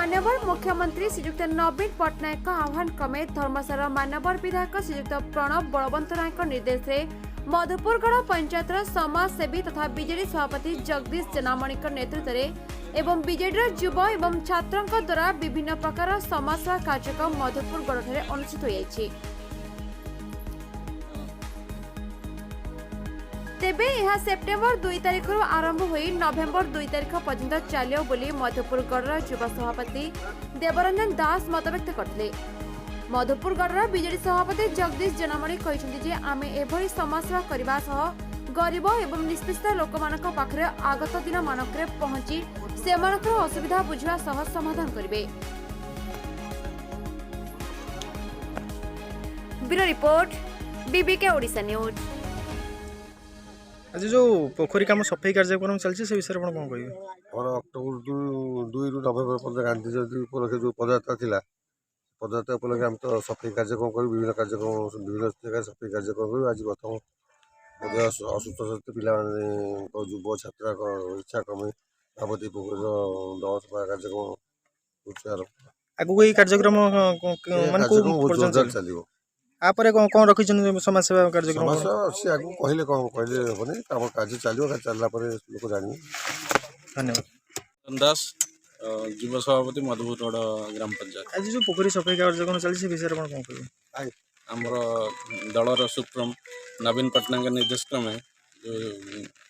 मान्यवर मुख्यमंत्री श्रीयुक्त नवीन पट्टनायक आह्वान क्रमे धर्मशाला मान्यवर विधायक श्रीयुक्त प्रणव बलवंत नायक निर्देश में मधुपुरगढ़ पंचायतर समाजसेवी तथा बीजेडी सभापति जगदीश जेनामणी नेतृत्व में एवं बीजेडी युव एवं छात्रों द्वारा विभिन्न प्रकार समाजसेवा कार्यक्रम मधुपुरगढ़ अनुष्ठित हो तेबे यह सेप्टेम्बर 2 तारिख आरंभ हो नवेम्बर 2 तारिख पर्यंत चलियो बोली मधुपुरगढ़ युवा सभापति देवरंजन दास मतव्यक्त करते। मधुपुरगढ़ बीजेडी सभापति जगदीश जेनामणी कहते आमे एभली समाजसेवा करने सह गरीब एवं निष्पेषित लोक पाखरे आगत दिन मानक पहुंची सेमानकर असुविधा बुझा सह समाधान करेंगे। Bureau report BBK Odisha news. आज जो पोखरी काम सफाई कार्यक्रम चलती से विषय कौन कह और अक्टोबर 2 रु नवेम्बर पर्यटन गांधी जयंती उपलक्षे जो पदयात्रा थी पदयात्रा उपलक्षे आम तो सफाई कार्यक्रम कर विभिन्न कार्यक्रम विभिन्न जगह सफाई कार्यक्रम कर आज प्रथम असुस्थ सहित पिला युव छात्रा इच्छा क्रमे बाबती पोखरी दल सफा कार्यक्रम आगू ये कार्यक्रम चलो आपर कौन रखी समाज सेवा कार्यक्रम समस्या आगे कहले कौन कहले हेनी आम कार्य चलो चलला लोक जानिए। धन्यवाद। दास युवा सभापति मधुपुरगढ़ ग्राम पंचायत। आज जो पोखरी सफाई कार्यक्रम चली से विषय कौन कह आमर दलर सुप्रीम नवीन पट्टनायक निर्देश क्रमे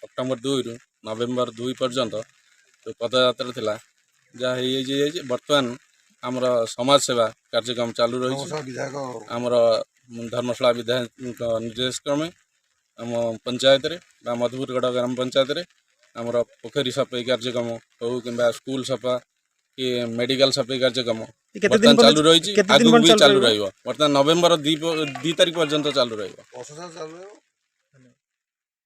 अक्टोबर 2 रु नवेम्बर 2 पर्यंत जो पदयात्रा थिला जहाँ बर्तमान आमर समाज सेवा कार्यक्रम चालू रही आमर धर्मशाला विधायक निर्देश क्रमे आम पंचायत मधुपुरगढ़ ग्राम पंचायत आमर पोखरी सफाई कार्यक्रम हो कि स्कूल सफा कि मेडिकल सफाई कार्यक्रम बर्तमान चालू रही आगू भी चालू रहा बर्तमान नवेम्बर 2 तारिख पर्यंत चालू रहा।